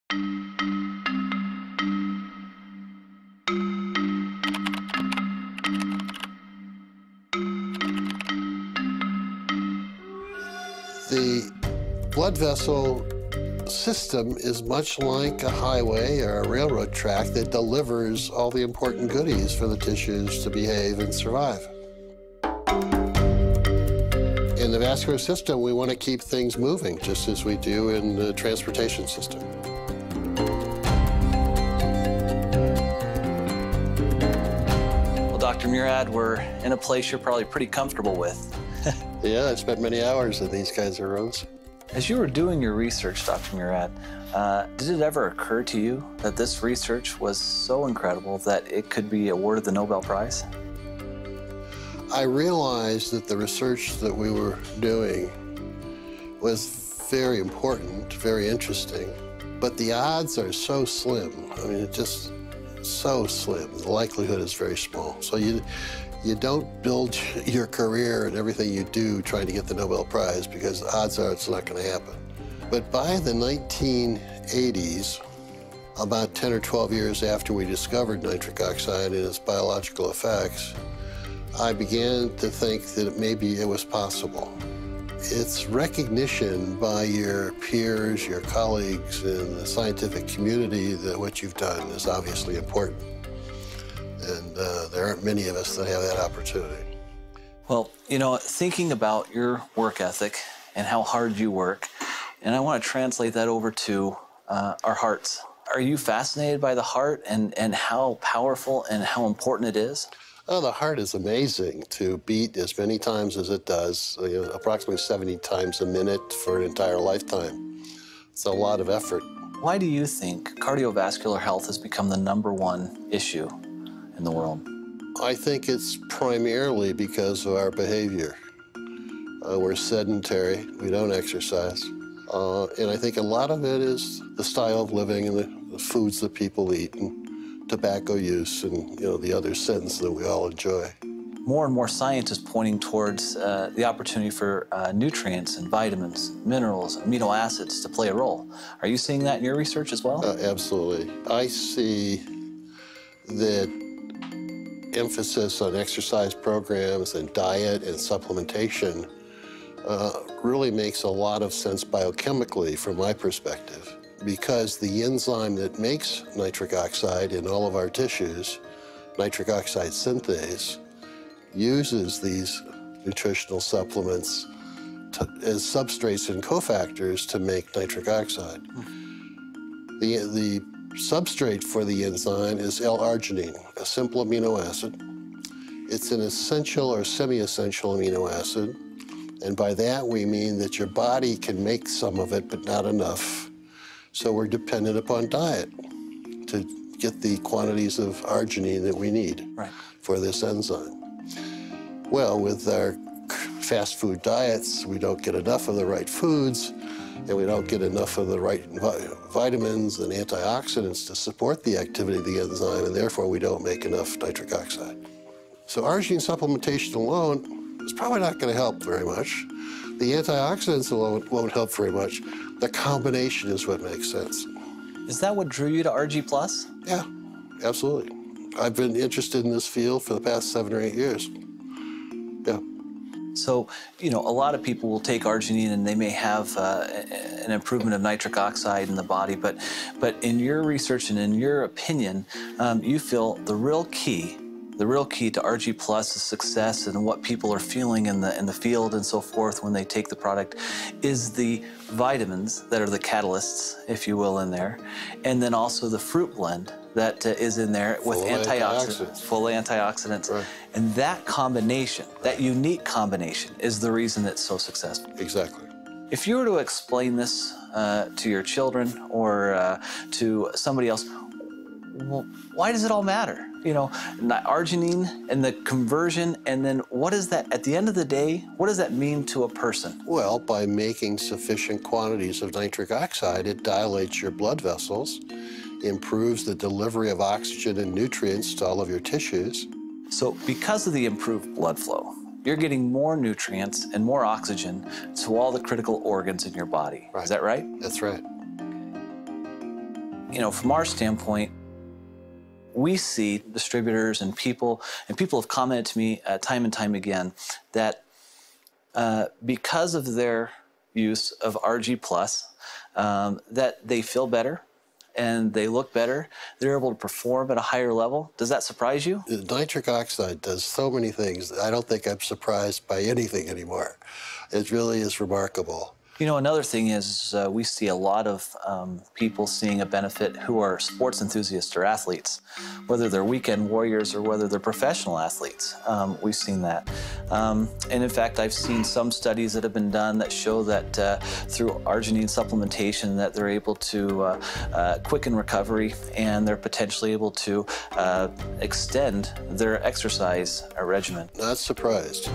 The blood vessel system is much like a highway or a railroad track that delivers all the important goodies for the tissues to behave and survive. In the vascular system, we want to keep things moving, just as we do in the transportation system. Well, Dr. Murad, we're in a place you're probably pretty comfortable with. Yeah, I spent many hours in these kinds of rooms. As you were doing your research, Dr. Murad, did it ever occur to you that this research was so incredible that it could be awarded the Nobel Prize? I realized that the research that we were doing was very important, very interesting, but the odds are so slim. I mean, it's just so slim. The likelihood is very small. So you don't build your career and everything you do trying to get the Nobel Prize, because the odds are it's not going to happen. But by the 1980s, about 10 or 12 years after we discovered nitric oxide and its biological effects, I began to think that maybe it was possible. It's recognition by your peers, your colleagues in the scientific community that what you've done is obviously important. And there aren't many of us that have that opportunity. Well, you know, thinking about your work ethic and how hard you work, and I want to translate that over to our hearts. Are you fascinated by the heart and how powerful and how important it is? Oh, the heart is amazing to beat as many times as it does, approximately 70 times a minute for an entire lifetime. It's a lot of effort. Why do you think cardiovascular health has become the #1 issue in the world? I think it's primarily because of our behavior. We're sedentary, we don't exercise. And I think a lot of it is the style of living and the foods that people eat and tobacco use and, the other sins that we all enjoy. More and more science is pointing towards the opportunity for nutrients and vitamins, minerals, amino acids to play a role. Are you seeing that in your research as well? Absolutely. I see that emphasis on exercise programs and diet and supplementation really makes a lot of sense biochemically from my perspective, because the enzyme that makes nitric oxide in all of our tissues, nitric oxide synthase, uses these nutritional supplements as substrates and cofactors to make nitric oxide. The substrate for the enzyme is L-arginine, a simple amino acid. It's an essential or semi-essential amino acid, and by that we mean that your body can make some of it, but not enough. So we're dependent upon diet to get the quantities of arginine that we need for this enzyme. Well, with our fast food diets, we don't get enough of the right foods, and we don't get enough of the right vitamins and antioxidants to support the activity of the enzyme, and therefore we don't make enough nitric oxide. So arginine supplementation alone is probably not going to help very much. The antioxidants alone won't help very much. The combination is what makes sense. Is that what drew you to ARGI+? Yeah, absolutely. I've been interested in this field for the past 7 or 8 years. Yeah. So, a lot of people will take arginine and they may have an improvement of nitric oxide in the body, but in your research and in your opinion, you feel the real key to ARGI+'s success and what people are feeling in the field and so forth when they take the product is the vitamins that are the catalysts, if you will, in there, and then also the fruit blend that is in there with full antioxidants. Right. And that combination, that unique combination, is the reason it's so successful. Exactly. If you were to explain this to your children or to somebody else, well, why does it all matter? Arginine and the conversion, and then what is that, at the end of the day, what does that mean to a person? Well, by making sufficient quantities of nitric oxide, it dilates your blood vessels, improves the delivery of oxygen and nutrients to all of your tissues. So because of the improved blood flow, you're getting more nutrients and more oxygen to all the critical organs in your body. Right. Is that right? That's right. from our standpoint, we see distributors and people have commented to me time and time again that because of their use of ARGI Plus, that they feel better and they look better. They're able to perform at a higher level. Does that surprise you? Nitric oxide does so many things. I don't think I'm surprised by anything anymore. It really is remarkable. Another thing is we see a lot of people seeing a benefit who are sports enthusiasts or athletes, whether they're weekend warriors or whether they're professional athletes. We've seen that. And in fact, I've seen some studies that have been done that show that through arginine supplementation that they're able to quicken recovery and they're potentially able to extend their exercise regimen. Not surprised.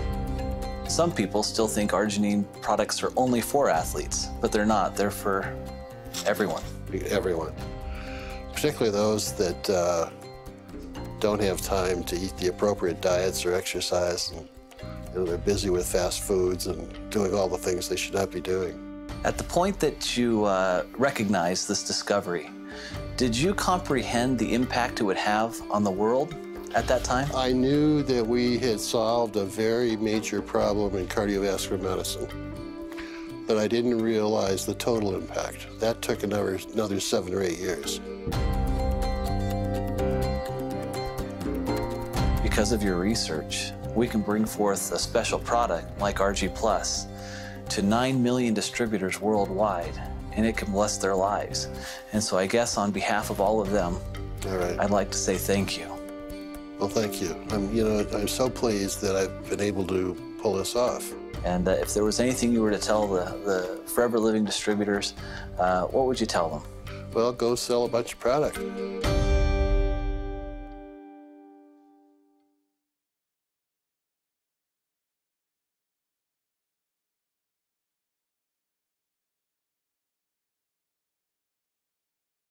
Some people still think arginine products are only for athletes, but they're not. They're for everyone. Everyone. Particularly those that don't have time to eat the appropriate diets or exercise, and they're busy with fast foods and doing all the things they should not be doing. At the point that you recognized this discovery, did you comprehend the impact it would have on the world at that time? I knew that we had solved a very major problem in cardiovascular medicine, but I didn't realize the total impact. That took another 7 or 8 years. Because of your research, we can bring forth a special product like ARGI Plus to 9 million distributors worldwide, and it can bless their lives. And so I guess on behalf of all of them, All right. I'd like to say thank you. Well, thank you. I'm so pleased that I've been able to pull this off. And if there was anything you were to tell the Forever Living distributors, what would you tell them? Well, go sell a bunch of product.